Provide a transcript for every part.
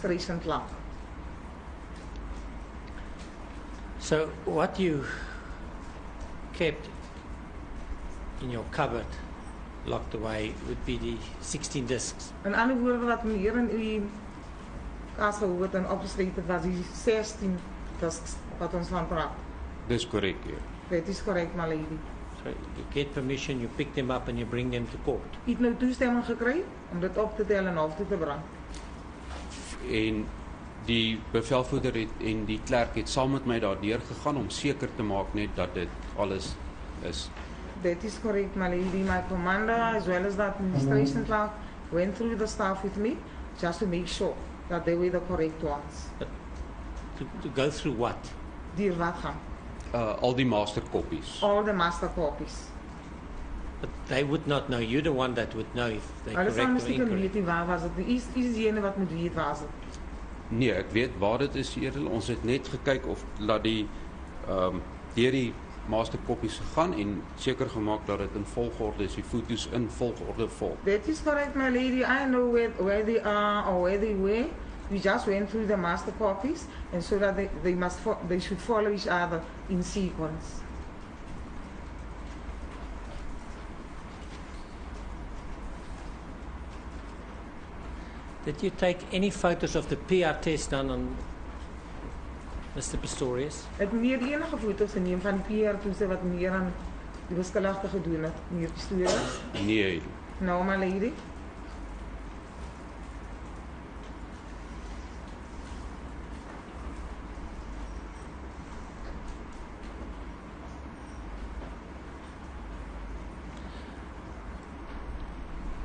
registration clerk. So what you kept in your cupboard, locked away, would be the 16 discs. In ander woorde wat meneer in uw kaas gehoor het en opgesluit het, was die 16 discs wat ons van praat. Dis korrek, ja. Dit is correct, my lady. So you get permission, you pick them up and you bring them to court. U het nou toestemming gekry om dit op te tel en hof toe te bring. En die bevelvoerder en die klerk het saam met my daardeur gegaan om seker te maak net dat dit alles is. That is correct, my lady. My commander, as well as that administration clerk, went through the stuff with me just to make sure that they were the correct ones. But to go through what? Die wat gaan. Al die master copies. All the master copies. But they would not know. You're the one that would know if they Hulle sal correct or miskien incorrect. weet waar was dit. Is die ene wat moet weet waar is dit. Nee, ek weet waar dit is, edele. Ons het net gekyk of laat die deur die master copies gegaan en seker gemaak dat dit in volgorde is, die foto's in volgorde volg. That is correct, my lady. I know where they are or where they were. We just went through the master copies and so that they should follow each other in sequence. Did you take any photos of the PR test done on Mr. Pistorius? Het meneer enige foto's geneem van die PR-toetse wat meneer aan die beskuldigde gedoen het, meneer Pistorius? Nee, No, my lady.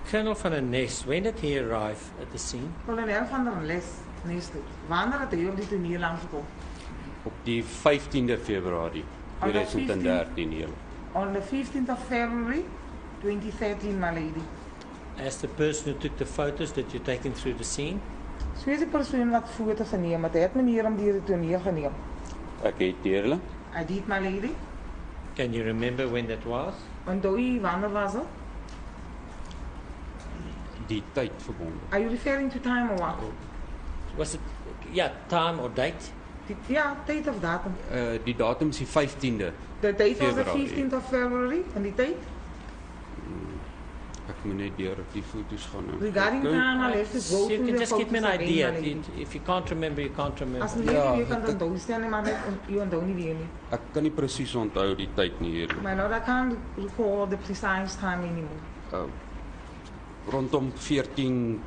Colonel van der Nest, when did he arrive at the scene? Kolonel van der Nest toe. Wanneer het hy op die toneel aangekom? op die 15de Februarie 2013 hele. On the 15th of February 2013, my lady. As the person who took the photos that you taken through the scene? Soos die persoon wat foto's geneem het meneer om die toneel geneem. Ek het deurle. I did, my lady. Can you remember when that was? Onthou jy wanneer was het? Die tyd verbonde. Are you referring to time or what? Was it, yeah, time or date? Ja, tyd of datum. Die datum is die 15de. The date was the February. 15th of February en die tyd? Ek moet net deur op die foto's gaan nou. Regarding time, I'll have to go You through can the just give me an photos idea. again, my lady. If you can't remember, you can't remember. As meneer jy kan onthou stel nie, maar net jy onthou nie weer nie. Ek kan nie presies onthou die tyd nie hier. My lord, I can't recall the precise time anymore. Rondom 1457.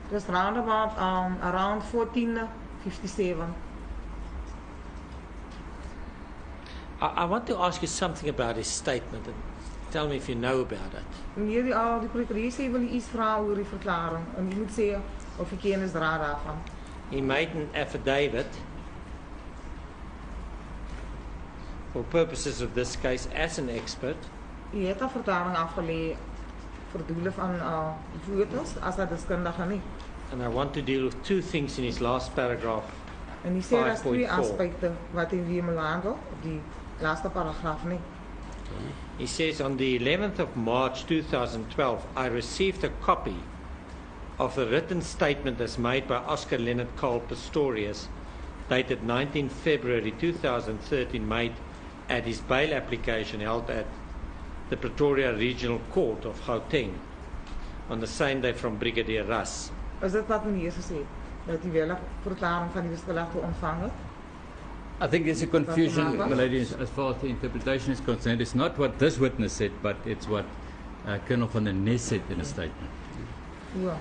It was round about around 1457. I want to ask you something about his statement and tell me if you know about it. Meneer die procureur sê wil iets vra oor die verklaring en jy moet sê of jy kennis dra daarvan. He made an affidavit for purposes of this case as an expert. Hy het 'n verklaring afgelê vir doele van fotos as 'n deskundige nie. And I want to deal with two things in his last paragraph. En hy sê daar's twee 5.4. aspekte wat hy weer moet handel op die laaste paragraaf nie. He says, on the 11th of March 2012, I received a copy of the written statement as made by Oscar Leonard Cole Pistorius, dated 19 February 2013, made at his bail application held at the Pretoria Regional Court of Gauteng on the same day from Brigadier Russ. Is dit wat meneer gesê het? Dat hy wel 'n verklaring van die beskuldigde ontvang het? I think there's a confusion, That's my lady, as far as the interpretation is concerned. It's not what this witness said, but it's what Colonel van der Nest said in a statement. Ja.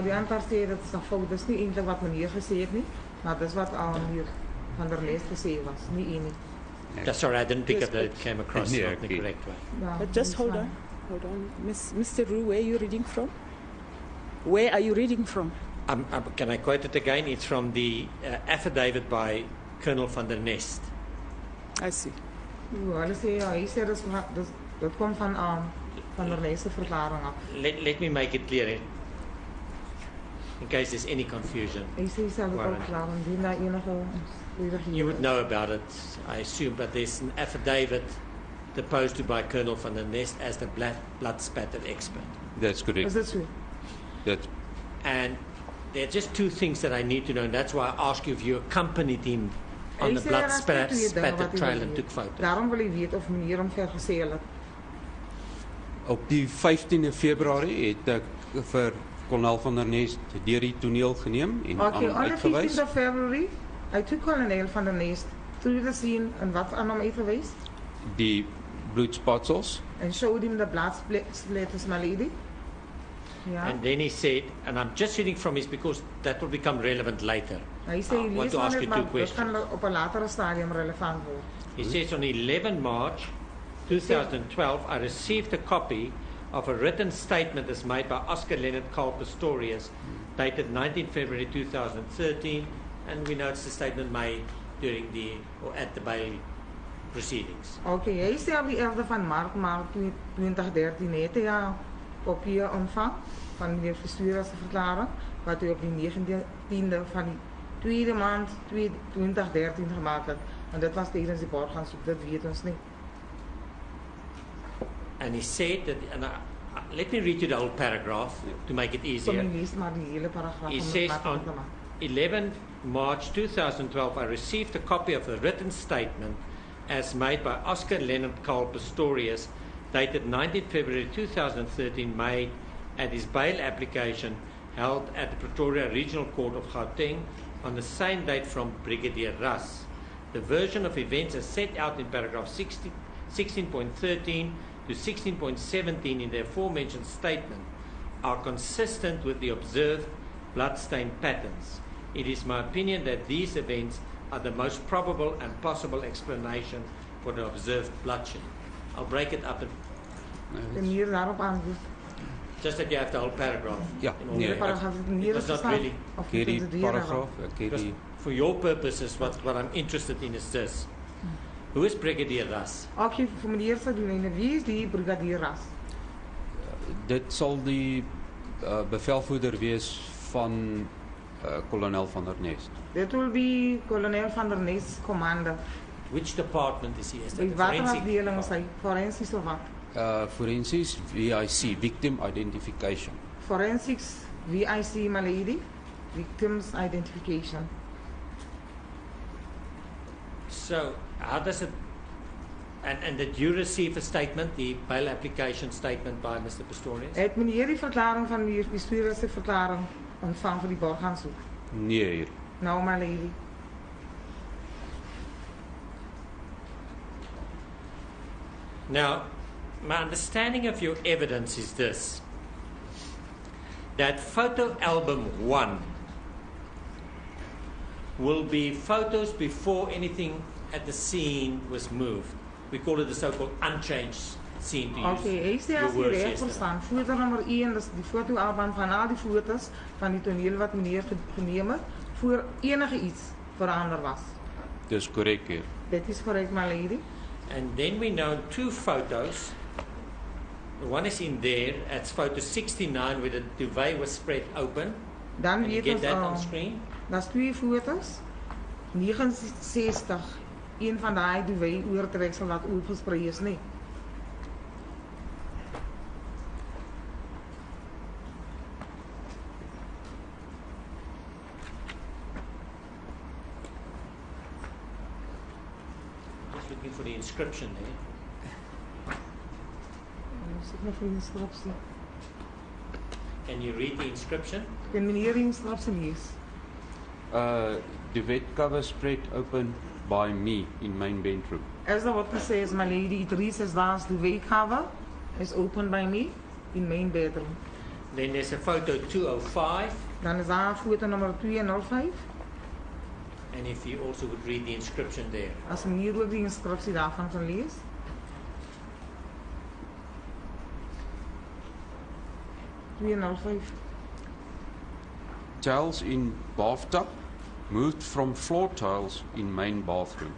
Die aantal sê dat is 'n fout. Dis nie eintlik wat meneer gesê het nie, maar dis wat meneer van der Nest gesê was, nie een nie. That's sorry, I didn't pick up that it came across Yeah, not the okay. correct way. Ja, But just dis hold fine. on. Mr. Roo, where are you reading from? Where are you reading from? Can I quote it again? It's from the affidavit by Colonel van der Nest. I see. Ja, hulle sê hy sê dit kom van der Nest se verklaring af. Let me make it clear in case there's any confusion. Hy sê self Warren. ook klaar en dien daar enige You would know about it, I assume, but there's an affidavit deposed to by Colonel van der Nest as the blood spatter expert. That's correct. Is dit so? That's And there are just two things that I need to know, and that's why I ask you if you accompanied him on the blood spatter trial and took photos. Daarom wil ik weten of meneer hem vergezeld het. Op die 15de Februarie het ek vir kolonel van der Nest deur die toneel geneem en Okay, aan on the uitgewys. 15th of February, I took Colonel van der Nest through the scene en wat aan hom uitgewys? Die bloedspatsels. And showed him the blood splatters, my lady. Yeah. And then he said, and I'm just reading from his because that will become relevant later. Hy sê, I want to ask you two dit questions. kan op 'n latere stadium relevant word. He says on 11 March 2012, I received a copy of a written statement as made by Oscar Pistorius, dated 19 February 2013, and we know it's the statement made during or at the bail proceedings. Okay, hy sê op die 11de van Maart 2013 het hy 'n kopie ontvang van meneer Pistorius se verklaring wat hy op die 19de van die tweede maand 2013 gemaak het. En dit was tydens die borgaansoek, dit weet ons nie. And he said that, and let me read you the whole paragraph to make it Kom easier. jy lees maar die hele paragraaf He om dit says maklik te on maak. 11 March 2012, I received a copy of the written statement as made by Oscar Pistorius, dated 19 February 2013, made at his bail application held at the Pretoria Regional Court of Gauteng on the same date from Brigadier Russ. The version of events as set out in paragraph 16.13 to 16.17 in the aforementioned statement are consistent with the observed bloodstain patterns. It is my opinion that these events are the most probable and possible explanation for the observed bloodshed. I'll break it up, En hier daarop antwoord. just that you have the whole paragraph. Ja, in all nee, Die the- paragraaf het it hier was not gestaan. really. Of Ek het die het dit hier paragraaf, ek het Just die for your purposes, what I'm interested in is this. Who is Brigadier Russ? Okay, vir meneer se doen, wie is die brigadier Ras? dit sal die bevelvoerder wees van kolonel van der Nest. Dit will be kolonel van der Nest commander. Which department is he? Is that Die the watter forensic afdeling is hy? department? Forensies of wat? Forensies VIC, Victim Identification. Forensics, VIC, my lady. Victims identification. So, how does it, and did you receive a statement, the bail application statement by Mr. Pistorius? Het meneer die verklaring van die Pistorius se verklaring ontvang vir die borgaansoek? Nee, hier. No, my lady. Now, my understanding of your evidence is this, that photo album 1 will be photos before anything at the scene was moved. We call it the so-called unchanged scene, to Okay, hy use sê your as jy words reg yesterday. verstaan, foto nommer 1, dis die fotoalbum van al die fotos van die toneel wat meneer geneem het, voor enige iets verander was. Dis korrek hier. Dit is correct, my lady. And then we know 2 photos. One is in there, it's photo 69 where the duvet was spread open. Dan Can you weet get ons that al, on screen? daar's 2 fotos. 69, een van daai duvet oortreksel wat oopgesprei is, nee. Just looking for the inscription there. Ons het nog vir die instructie. Can you read the inscription? Kan meneer die instructie lees? The wet cover spread open by me in main bedroom. As the witness says, my lady, it reads as thus, the duvet cover is opened by me in main bedroom. Then there's a photo 205, Dan is daar foto nummer 205. and if you also would read the inscription there. As meneer ook die instructie daarvan kan lees. Tiles in bathtub moved from floor tiles in main bathroom.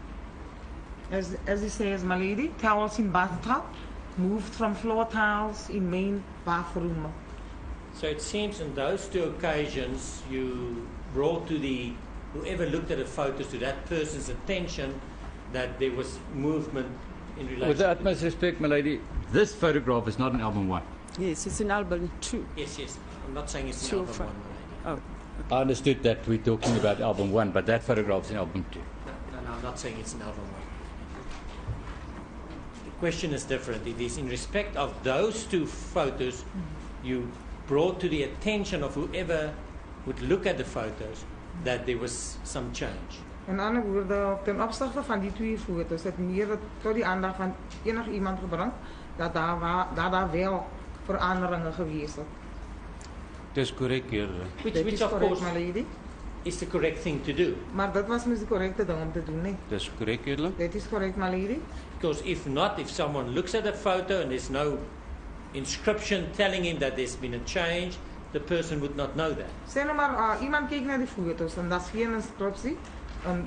As he says, my lady, towels in bathtub moved from floor tiles in main bathroom. So it seems in those 2 occasions you brought to whoever looked at the photos, to that person's attention that there was movement in relation. With the utmost respect, my lady, this photograph is not in album 1. Yes, it's in album 2. Yes, I'm not saying it's Sure, the other fine. one. Oh. I understood that we're talking about album 1, but that photograph's in album 2. No, I'm not saying it's an album 1. The question is different. It is in respect of those two photos you brought to the attention of whoever would look at the photos that there was some change. In andere woorden, ten opzichte van die twee foto's het meer tot die aandacht van enig iemand gebracht dat daar wel veranderingen geweest zijn. Dis korrek, Heer. Which of correct, course my lady. is the correct thing to do. Maar dat was dus de correcte ding om te doen, nee. Dis korrek, Heer. Dat is correct, my lady. Because if not, if someone looks at a photo and there's no inscription telling him that there's been a change, the person would not know that. Stel nou maar, iemand kijkt naar die foto's en dat is geen inscriptie.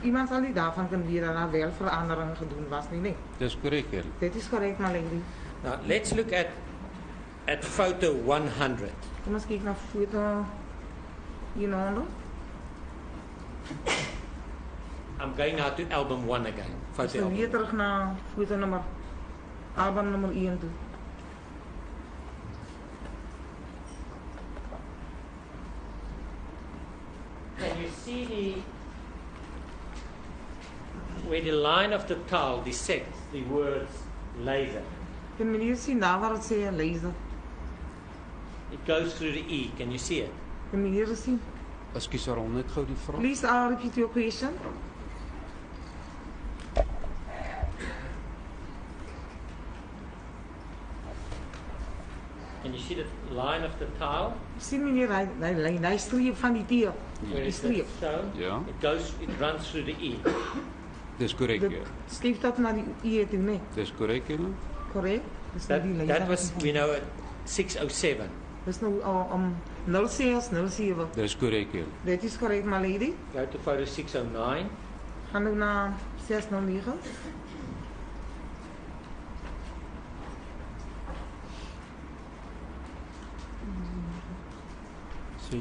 Iemand zal niet daarvan kunnen weten dat er wel veranderingen gedaan was, nee. Dis korrek, Heer. Dat is correct, my lady. Now let's look at photo 100. Kom eens kijken naar foto hieronder. I'm going now to album 1 again. Dus Photo dan album weer 1. terug naar foto nummer, album nummer 1 toe. Can you see where the line of the towel dissects the words laser? Kun je hier zien, daar waar het zegt lezen. It goes through the E. Can you see it? Kun je hier zien? Ekskuus, herhaal net gou die vraag. Please, I'll repeat your question. Can you see the line of the towel? Sien meneer, hij streep van die tier. Where Die is that streep. shown? Ja. It runs through the E. Dis korrek, Dat Heer. streep tot naar die E toe, nee. Dis korrek, Heer. Correct? Dus That, die lezen. that was, we know, at 6:07. Dus nou om 06:07. Dis korrek, Heer. Dat is correct, my lady. Go to photo 6:09. Gaan we naar 6:09. Ses.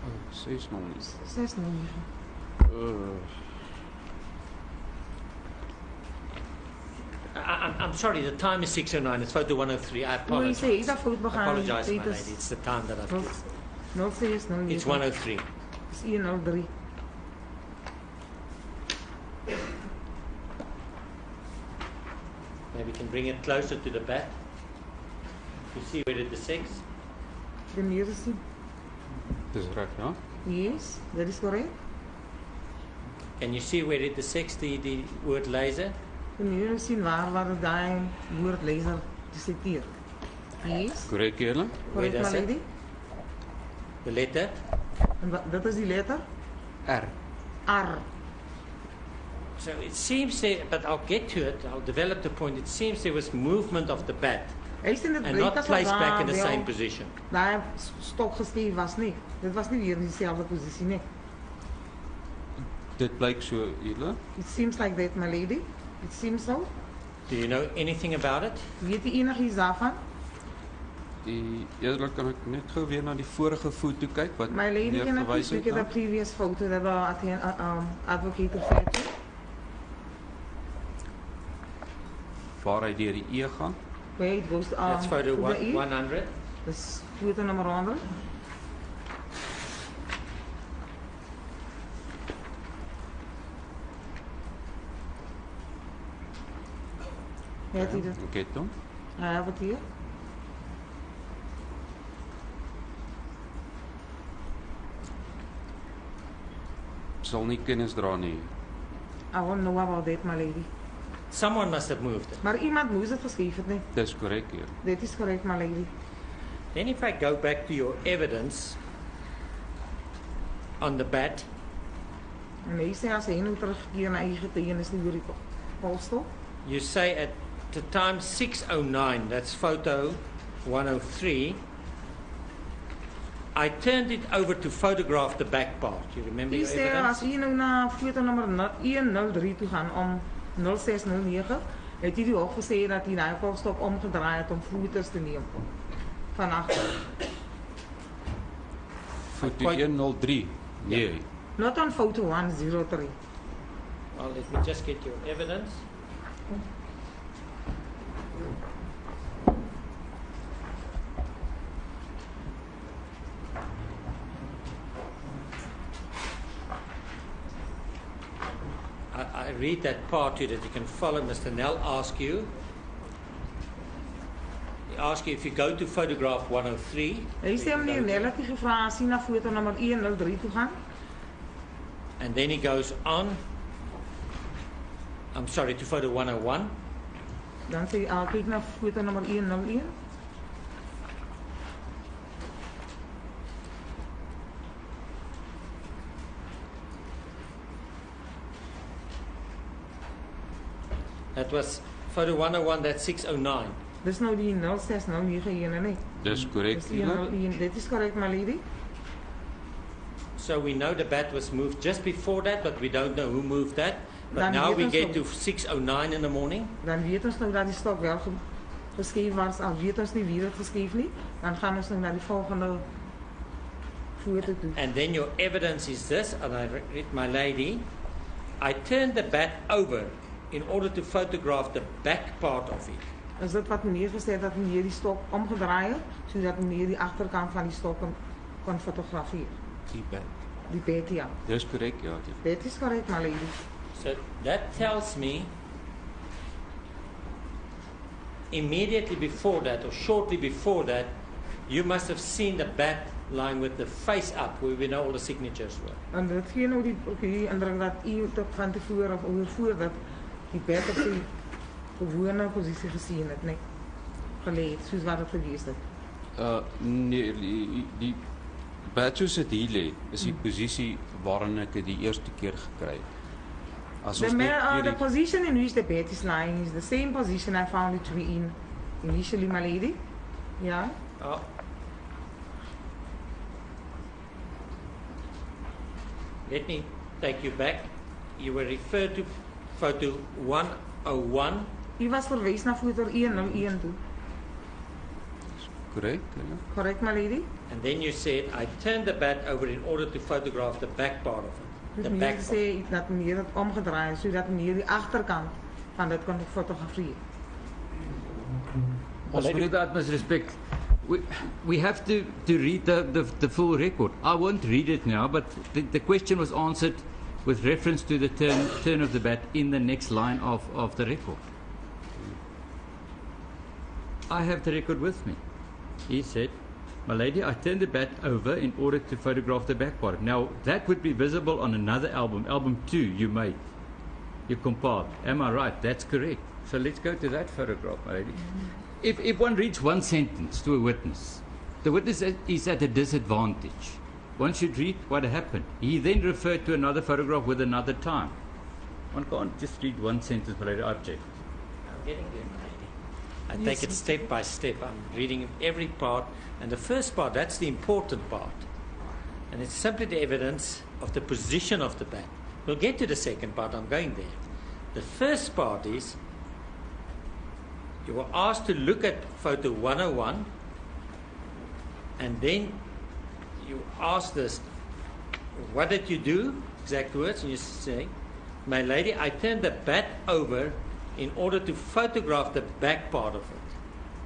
Oh, 6 nog nie. 6:09. I'm sorry, the time is 6:09. It's photo 103. I Hoe je apologize. zegt, is dat fout begaan? Apologize, my Dit is lady. It's the time that I've used. 06:09. It's 103. Is 1:03. Maybe we can bring it closer to the back. You see where it dissects? De meer zien. Dis reg, ja? Yes, dat is correct. Can you see where it dissects the word laser? De meer zien waar het daar woord lezer disseteert. Yes, Korrek, Heer. Where correct, does my it? lady. The letter? En dat is die letter R. R. So it seems there, but I'll get to it. I'll develop the point. It seems there was movement of the bat Hij is in het and not breed placed back in the same position. Daar stok gesteven was, nee. Dit was niet weer in diezelfde positie, nee. Dit blyk so, Heer. It seems like that, my lady. It seems so. Do you know anything about it? Weet u enig iets daarvan? Die eerder kan ek net gou weer na die vorige foto kyk wat My lady, meneer can I verwys please het look at na. the previous photo that the advocate referred to? Waar hy deur die E gaan. Where it goes That's photo to the E. 100. Dus foto nummer 100. Het u dat? Ek het hom. I have it here. Sal nie kennis dra nie. I won't know about that, my lady. Someone must have moved it. Maar iemand moest het geschreven, nee. Dis korrek, Heer. That is correct, my lady. Then if I go back to your evidence on the bat, En hij zei als hij nu terugkeert naar eigen getuigenis die jullie polstok. you say at the time 6:09, that's photo 103, I turned it over to photograph the back part. You remember Die your zei als evidence? hij nu naar foto nummer 103 toe gaan om 0609, heeft hij ook gezegd dat hij naar de polstok omgedraaid om foto's te nemen. Van achter. Foto Quite- 103. Nee. Not on photo 103. Well, let me just get your evidence. I read that part to you that you can follow. Mr. Nell ask you. He asks you if you go to photograph 103. Hy sê meneer Nel het nie gevra as hy na foto nommer 103 toe gaan. And then he goes on. I'm sorry, to photo 101. Dan sê hy kyk na foto nommer 101. That was photo 101, that's 609. Dis nou die 0691 nie. Dis korrek. Dis 101. Dit is correct, my lady. So we know the bat was moved just before that, but we don't know who moved that. But Dan now weet we ons get nog- to 609 in the morning. Dan weet ons nou dat die stok wel geskuif was. Al weet ons nie wie dit geskuif nie, dan gaan ons nou na die volgende foto toe. And then your evidence is this, and I read my lady. I turned the bat over in order to photograph the back part of it. Is dit wat meneer gesê het dat meneer die stok omgedraai het, sodat meneer die agterkant van die stok kon fotografeer? Die bed. Die bed, ja. Dis korrek, ja. Dit is correct, my lady. So that tells me immediately before that or shortly before that, you must have seen the bat lying with the face up where we know all the signatures were. En dit gee nou die indruk dat u tot van tevore of oor voor dat die bed op sy gewone posisie gesien het, nee. Gelê het, soos wat dit gewees het. Nee, die bed soos dit hier lê, is die posisie waarin ek dit die eerste keer gekry het. As ons net The hierdie position in which the bed is lying is the same position I found it to be in initially, my lady. Yeah. Oh. Let me take you back. You were referred to photo 101. U was verwys na foto 101 toe. korrek, ja. Correct, my lady? And then you said, I turned the bat over in order to photograph the back part of it. Dus The meneer back sê dat meneer het omgedraai sodat meneer die agterkant van dit kon fotografeer. With the utmost respect, we have to read the full record. I won't read it now, but the question was answered with reference to the turn of the bat in the next line of the record. I have the record with me. He said, my lady, I turned the bat over in order to photograph the back part. Now, that would be visible on another album, album 2 you made. You compiled. Am I right? That's correct. So let's go to that photograph, my lady. If one reads one sentence to a witness, the witness is at a disadvantage. One should read what happened. He then referred to another photograph with another time. One can't just read one sentence, my lady. I object. I'm getting there, my lady. I take it step by step. I'm reading every part. And the first part, that's the important part. And it's simply the evidence of the position of the bat. We'll get to the second part. I'm going there. The first part is you were asked to look at photo 101 and then you asked this, what did you do? Exact words. And you say, my lady, I turned the bat over in order to photograph the back part of it.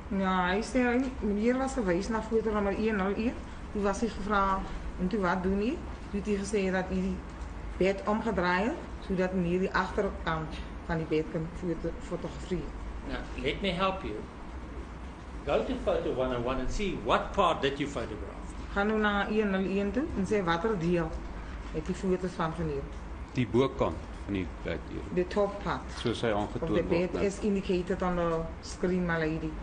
Ja, hy sê meneer was verwys na foto nommer 101. Toe was hy gevra en toe wat doen hy? Toe het hy gesê dat hy die bed omgedraai het sodat meneer die agterkant van die bed kan fotografeer. Now, let me help you. Go to photo 101 and see what part did you photograph. Gaan nou na 101 toe en sê watter deel het die foto's van geneem. Die bokant van die bed hier. The top part Soos hy of the aangetoon bed word. is indicated on the screen, my lady.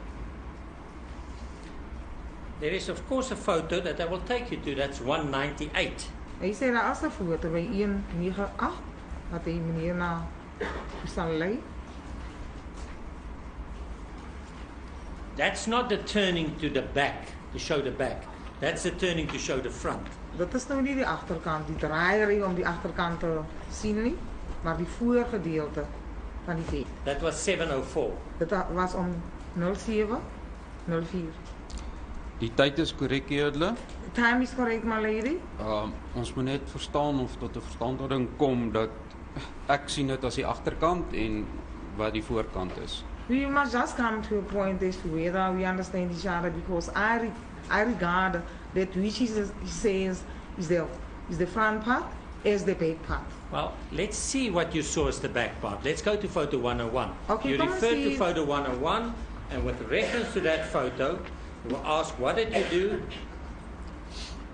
There is, of course, a photo that I will take you to. That's 198. Hy sê daar is 'n foto by 198 dat hy meneer na sal lei. That's not the turning to the back, to show the back. That's the turning to show the front. Dit is nou nie die agterkant, die draaiery om die agterkant te sien nie, maar die voorgedeelte van die bed. That was 704. Dit was om 07:04. Die tyd is korrek, Edele. Time is correct, my lady. Ons moet net verstaan of tot 'n verstandhouding kom dat ek sien dit as die agterkant en wat die voorkant is. We must just come to a point as to whether we understand each other, because I regard that which he says is the front part as the back part. Well, let's see what you saw as the back part. Let's go to photo 101. Okay, you come and refer to see. photo 101, and with reference to that photo, you will ask, what did you do?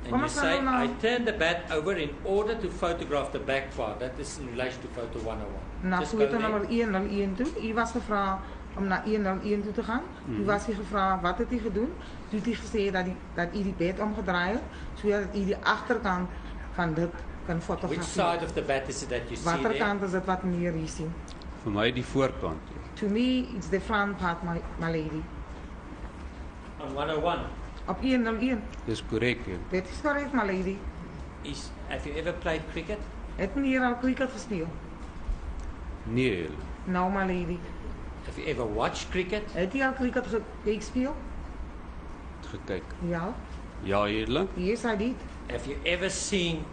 And Come you on, say, come on. I turned the bat over in order to photograph the back part. That is in relation to photo 101. Na Just go foto there. nummer 101 toe. U was gevra om na 101 toe te gaan. U was hy gevra wat het u gedoen? Toe het hy gesê dat u die bed omgedraai het sodat u die agterkant van dit kan Which fotografeer. side of the bat is it that you see there? Waterkant is dit wat meneer hier sien. Vir my die voorkant. To me it's the front part, my lady. On 101. Op 101. Dis korrek. Dit is correct, my lady. Have you ever played cricket? Het meneer al cricket gespeeld? Nee, julle. No, my lady. Have you ever watched cricket? Het hij al cricket gespeeld? Gekyk. Ja. Ja, julle. Yes, I did. Have you ever seen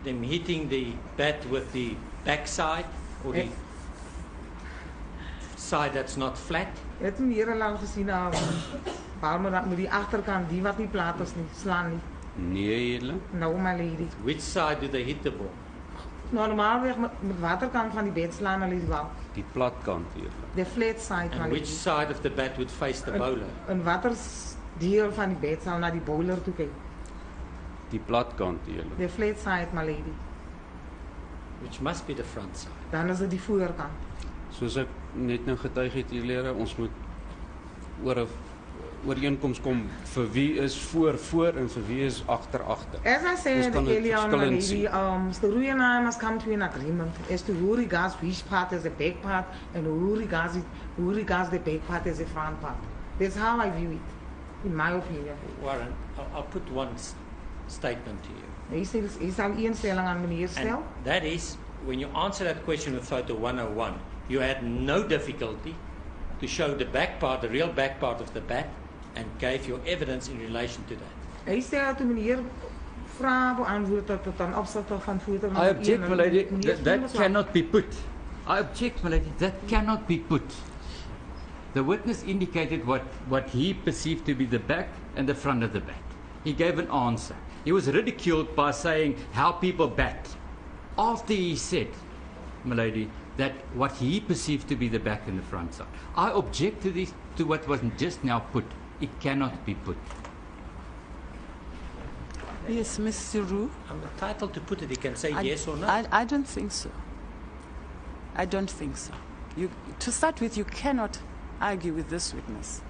them hitting the bat with the backside or the side that's not flat? Het meneer al gezien, behalve dat met die achterkant, die wat niet plat is, niet slaan niet. Nee, julle. No, my lady. Which side do they hit the ball? Normaalweg met waterkant van die bed slaan al is wel. Die platkant, julle. De flat side, my And which lady. side of the bat would face the bowler? Een deel van die bed zal naar die bowler toe kijken. Die platkant, julle. De flat side, my lady. Which must be the front side. Dan is het die voorkant. Soos ek net nou getuig het, julle, ons moet oor 'n ooreenkoms kom vir wie is voor en vir wie is agter. As I said kan dit earlier on, my verskillend lady, sien. Mr. Rui and I must come to an agreement as to who regards which part as the back part and who regards the back part as the front part. That's how I view it, in my opinion. Warren, I'll put one statement to you. Hy sal een stelling aan meneer And stel. that is, when you answer that question with photo 101, you had no difficulty to show the back part, the real back part of the bat, and gave your evidence in relation to that. Hy sê dat meneer vrae beantwoord het ten opsigte van foto I nommer object, 1. my lady. Meneer That Steenkamp. cannot be put. I object, my lady. That cannot be put. The witness indicated what he perceived to be the back and the front of the bat. He gave an answer. He was ridiculed by saying how people bat. After he said, my lady, that what he perceived to be the back and the front side. I object to this, to what was just now put. It cannot be put. Yes, Mr. Roux. I'm entitled to put it. He can say yes or no. I don't think so. I don't think so. To start with, you cannot argue with this witness.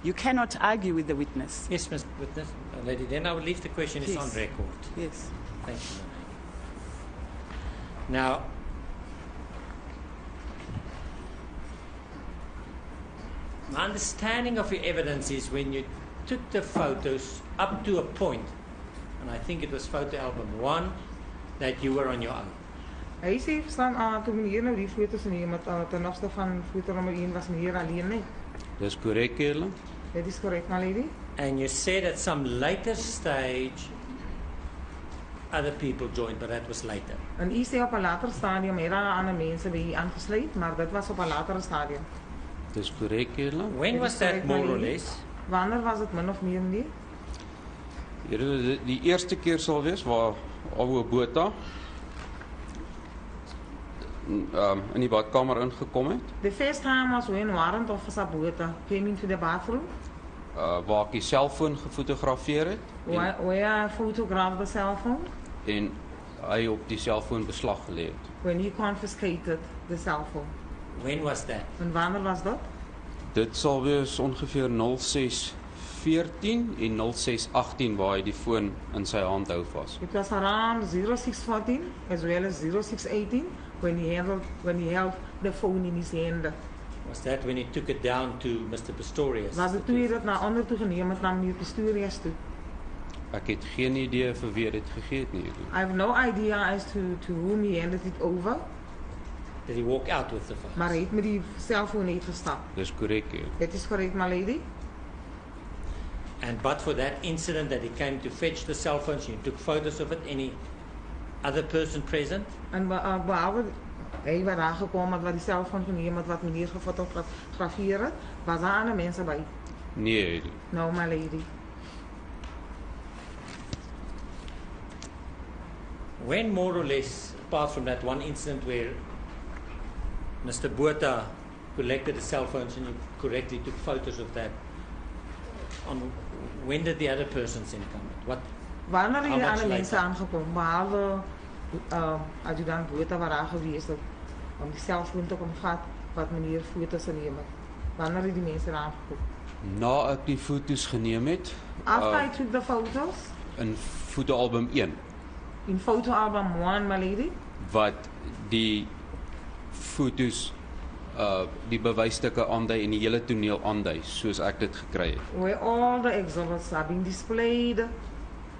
You cannot argue with the witness. Yes, Mr. Witness. Lady, then I will leave the question. It's Yes. on record. Yes. Thank you, my lady. Now, my understanding of your evidence is when you took the photos up to a point, and I think it was photo album 1, that you were on your own. Hy sê verstaan toe meneer nou die foto's neem met ten opsigte van foto nommer 1 was meneer alleen nie. Dis korrek, julle. Dit is korrek, my lady. And you said at some later stage other people joined, but that was later. En u sê op 'n later stadium het daar ander mense by u aangesluit, maar dit was op 'n later stadium. Dis korrek, julle. When Dit was is that correct, my more or lady. less? Wanneer was dit min of meer nie? Julle, die eerste keer sal wees waar ouwe Botha in die badkamer ingekom het, The first time was when Warrant Officer Botha came into the bathroom, waar ek die selfoon gefotografeer het where I photographed the cell phone, en hy op die selfoon beslag gelê het. when he confiscated the cell phone. When was that? En wanneer was dat? Dit sal wees ongeveer 06:14 en 06:18 waar hy die foon in sy hand hou vas. It was around 06:14 as well as 06:18 when he held the phone in his hand. Was that when he took it down to Mr. Pistorius? Was dit toe hy dit na onder toe geneem het na meneer Pistorius toe? Ek het geen idee vir wie dit gegee het nie. I have no idea as to whom he handed it over, Did he walk out with the phone? maar hy het met die cellfoon uitgestap. Dis korrek. Dit is correct, my lady. And but for that incident that he came to fetch the cell phones, you took photos of it, any other person present? En behalve hy wat daar gekom het wat die cellfoon geneem het wat meneer gefotografeer het, was daar ander mense by. Nee, No, my lady. When more or less, apart from that one incident where Mr. Botha collected the cell phones and you correctly took photos of that, when did the other persons then come? What? Wanneer How die much ander mense later? aangekom, behalwe adjudant Botha wat daar gewees het om die selfoon te kom vat wat meneer foto's geneem het. Wanneer het die mense daar aangekom? Na ek die foto's geneem het, After I took the photos in fotoalbum 1, in photo album 1, my lady, wat die foto's die bewysstukke aandui en die hele toneel aandui, soos ek dit gekry het. where all the exhibits are being displayed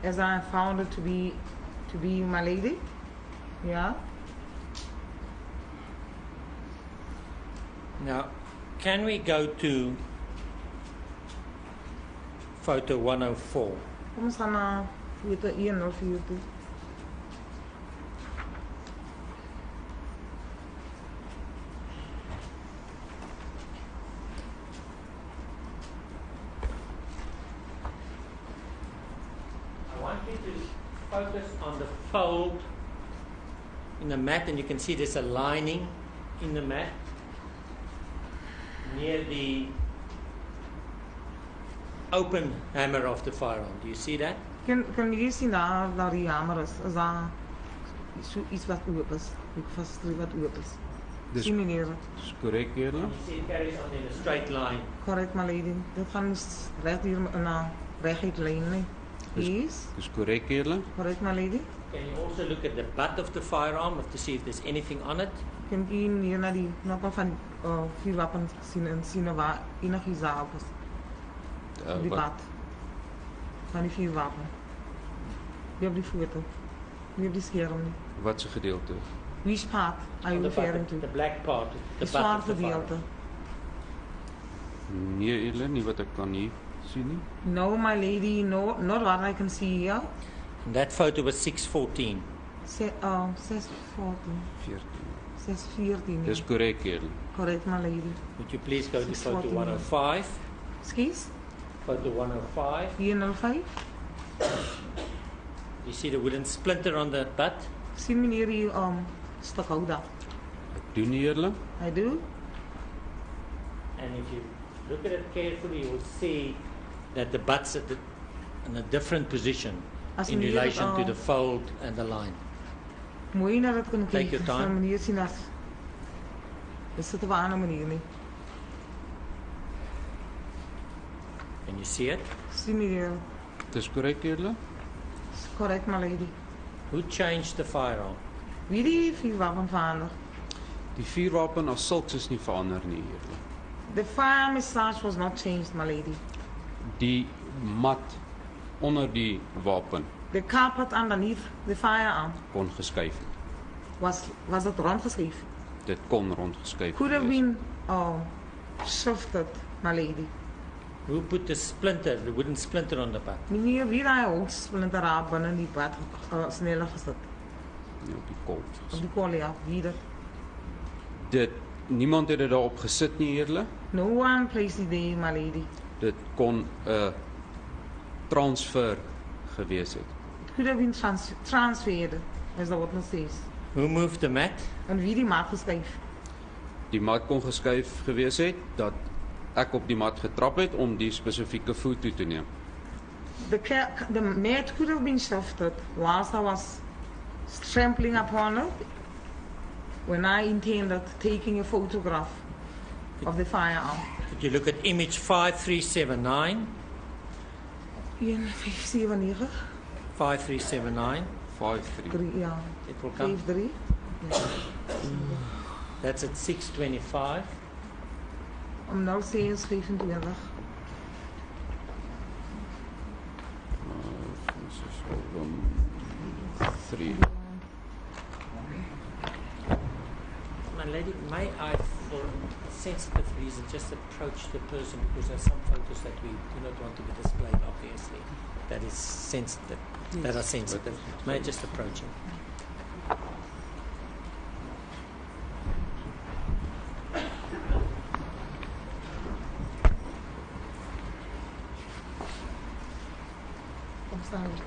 as I found it to be my lady. Yeah. Now, can we go to photo 104? Kom ons gaan na foto 104 toe. I want you to focus on the fold in the mat, and you can see there's a lining in the mat near the open hammer of the firearm. Do you see that? Kan jy sien daar die hamer is daar so iets wat oop is. Ek vasdruk wat oop is. Dis Sien meneer, dis korrek You eerlik. see it carries on in a straight line. correct my lady. Dit gaan reg hier in 'n reguit lyn nie. Yes, Dis korrek eerlik. correct my lady. Can you also look at the butt of the firearm to see if there's anything on it? Kan jy hier na die knoppe van vuurwapen sien en sien waar enigiets daar op is. Die Wat pad van die vuurwapen. Nie op die foto. Nie op die scherm nie. wat se gedeelte? Which part are you On the referring butt, to? the black part, Die the butt zwarte of the gedeelte. firearm. Nee eerlik, nie wat ek kan hier sien nie. No my lady, no, not what I can see here. And that photo was 614. 614. 14. 614. Dis korrek eerlik. Correct my lady. Would you please go to photo 614. 105? Excuse? Photo 105. 105. You see the wooden splinter on the butt? Sien meneer hier stuk hout daar. Ek doen nie eerlik. I do. And if you look at it carefully, you will see that the butt's in a different position As in meneer relation to the fold and the line. mooi na dit kan Take kyk. your time. Sal meneer sien as dit sit op 'n ander manier nie. Can you see it? Sien meneer. Dis korrek eerlik. Correct my lady. Who changed the firearm? Wie die vuurwapen verander? Die vuurwapen as sulks is nie verander nie eerlik. The fire massage was not changed my lady. Die mat onder die wapen The carpet underneath the firearm kon geskuif het. was it rondgeskuif. Dit kon rondgeskuif Could have wees. been shifted my lady. Who put the splinter, the wooden splinter on the butt? Meneer, wie daai houtsplinter daar binne in die bad sneller gesit. Nie op die kol. Op die kol ja, wie dit. Niemand het dit daarop gesit nie eerlik. No one placed it there my lady. Dit kon 'n transfer gewees het. It could have been transferred as the witness says. Who moved the mat? En wie die mat geskuif. Die mat kon geskuif gewees het dat ek op die mat getrap het om die spesifieke foto te neem. The mat could have been shifted whilst I was trampling upon it when I intended taking a photograph of the firearm. If you look at image 5379, 1579, 5379, 53. 3 ja, it will come. 53. That's at 625. Om nou sê is 25. This is album 3. My lady, may I, for a sensitive reason, just approach the person because there are some photos that we do not want to be displayed, obviously, that is sensitive, that are sensitive. May I just approach him? Kom staan hier.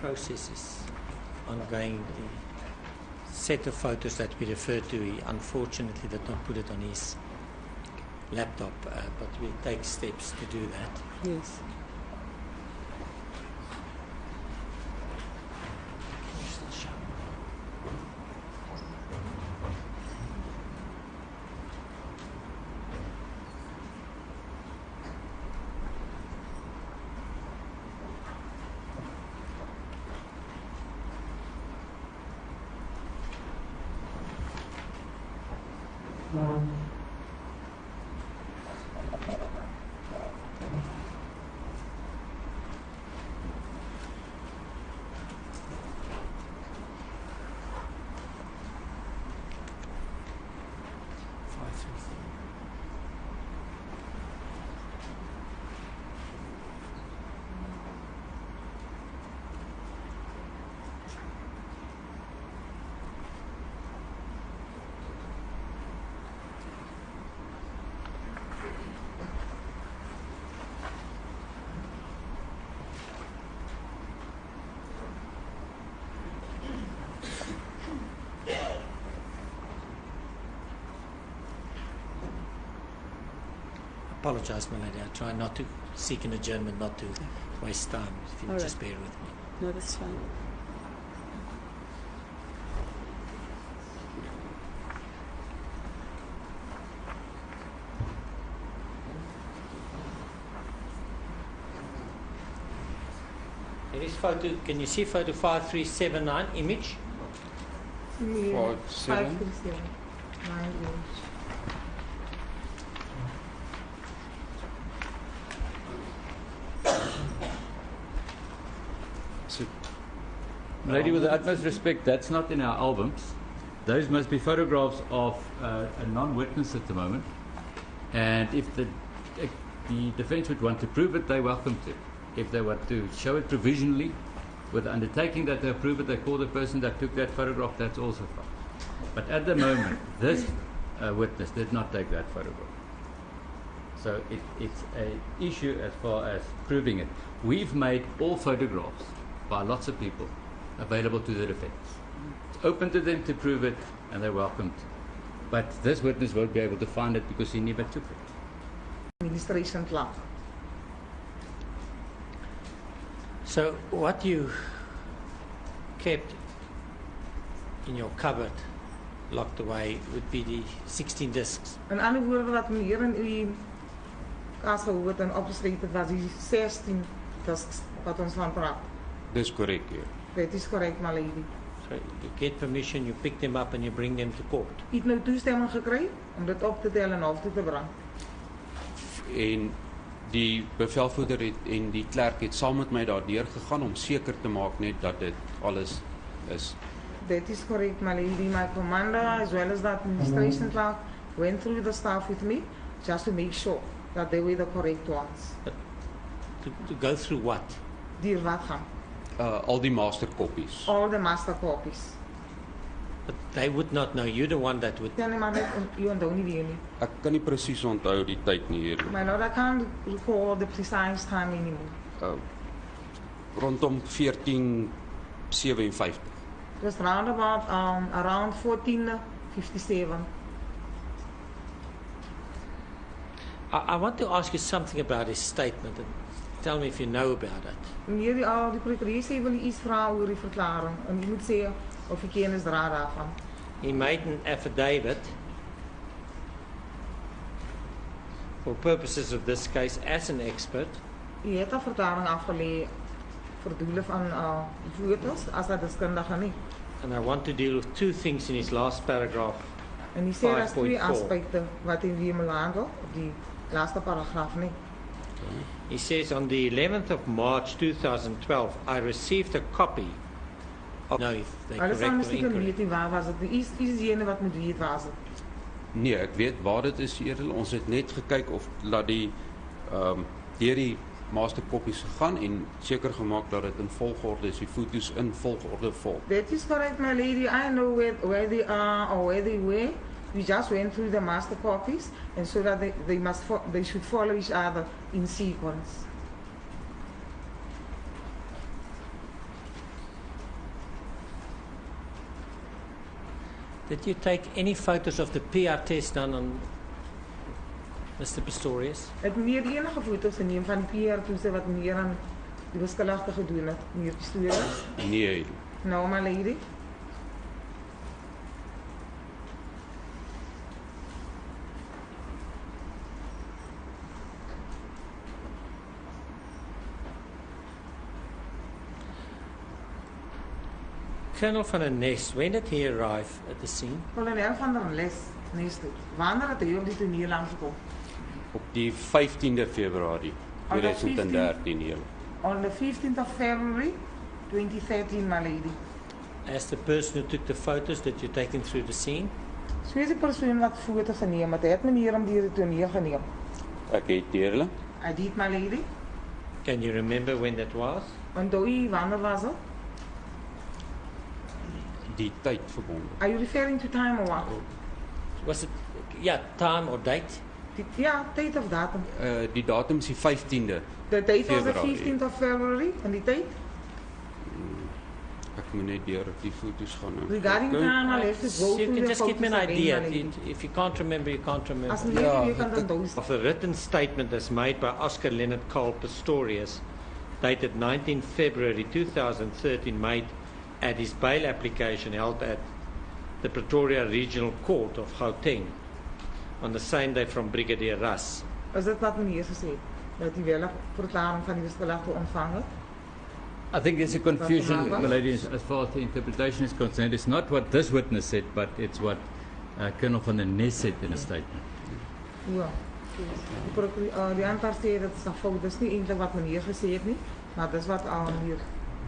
process is ongoing. The set of photos that we referred to, he unfortunately did not put it on his laptop, but we take steps to do that. Yes. Apologize, my lady. I try not to seek an adjournment, not to waste time. If you All just right. bear with me. No, that's fine. There is photo. Can you see photo 5379 image? Yeah, 537. 537. 9 inch. So, Lady, with the utmost respect, that's not in our albums. Those must be photographs of a non-witness at the moment. And if the defense would want to prove it, they're welcome to. If they want to show it provisionally, with the undertaking that they approve it, they call the person that took that photograph, that's also fine. But at the moment, this witness did not take that photograph. So it's an issue as far as proving it. We've made all photographs by lots of people available to the defense. It's open to them to prove it, and they're welcome to. But this witness won't be able to find it because he never took it. Administration clerk. So what you kept in your cupboard, locked away, would be the 16 discs. In ander woorde wat meneer in uw kaas gehoord het en opgeschreven het, was die 16 discs wat ons van praat. dis korrek hier. Dat is correct, my lady. So you get permission, you pick them up and you bring them to court. U het nou toestemming gekry om dit op te tel en hof toe te bring. En die bevelvoerder en die klerk het saam met my daardeur gegaan om seker te maak net dat dit alles is. That is correct, my lady. My commander, as well as the administration clerk, went through the stuff with me just to make sure that they were the correct ones. To go through what? Die wat gaan. Al die master copies. All the master copies. But they would not know. You're the one that would. Ja, nee, maar net, u onthou nie weer nie. Ek kan nie presies onthou die tyd nie hier. My lord, I can't recall the precise time anymore. Rondom 1457. It was round about around 1457. I want to ask you something about his statement and tell me if you know about it. Meneer, die procureur sê wil iets vra oor die verklaring en u moet sê of u kennis dra daarvan. He made an affidavit for purposes of this case as an expert. U het 'n verklaring afgelê vir doele van fotos as 'n deskundige nie. And I want to deal with two things in his last paragraph. En die sê daar's twee 5.4. aspekte wat hy weer moet handel op die laaste paragraaf nie. He says on the 11th of March 2012, I received a copy of... No, if they Alles correct anders or nie kan incorrect. weet nie waar was dit. Is diegene wat moet weet waar is dit. Nee, ek weet waar dit is hier. Ons het net gekyk of dat die deur die master copies gegaan en seker gemaak dat dit in volgorde is, die foto's in volgorde volg. That is correct, my lady. I know where they are or where they were. We just went through the master copies and so that they should follow each other in sequence. Did you take any photos of the PR test done on Mr. Pistorius? Ek het meer enige foto's geneem van die PR-toetse wat meer aan die beskuldigde gedoen het, meneer Pistorius. Nee. No, my lady. Colonel van der Nest, when did he arrive at the scene? Kolonel van der Nest. Wanneer het hy op die toneel aangekom? Op die 15de Februarie On the 2013 heel. On the 15th of February 2013, my lady. As the person who took the photos that you're taking through the scene? Soos die persoon wat foto's geneem het, hy het meneer om die toneel geneem. Ek het deurlik. I did, my lady. Can you remember when that was? Onthou u wanneer was het? Die tyd verbonde. Are you referring to time or what? Was it, yeah, time or date? Ja, tyd of datum. Die datum is die 15de. The date was the February. 15th of February en die tyd? Ek moet net deur op die foto's gaan. Regarding time, I'll have to go You through can the just give me an photos again, idea. my lady. If you can't remember, you can't remember. As meneer Ja, nie weer kan dit- onthou. Of a written statement that's made by Oscar Leonard Cole Pistorius, dated 19 February 2013, made at his bail application held at the Pretoria Regional Court of Gauteng on the same day from Brigadier Russ. Is dit wat meneer gesê het? Dat hy wel 'n verklaring van die beskuldigde ontvang het? I think there's a confusion, That's my lady, as far as the interpretation is concerned. It's not what this witness said, but it's what Colonel van der Nest said in a statement. Ja. Die aantal sê dat is fout. Dis nie eintlik wat meneer gesê het nie, maar dis wat meneer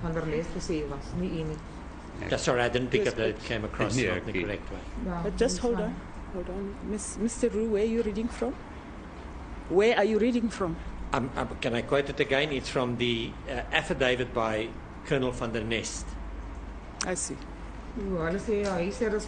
van der Nest gesê was, nie een nie. Yeah, sorry, I didn't pick up that it came across Yeah, not in the okay. correct way. Ja, But just dis hold fine. on. Hold on. Mr. Roo, where are you reading from? Where are you reading from? Can I quote it again? It's from the affidavit by Colonel van der Nest. I see. Ja, hulle sê ja, hy sê dis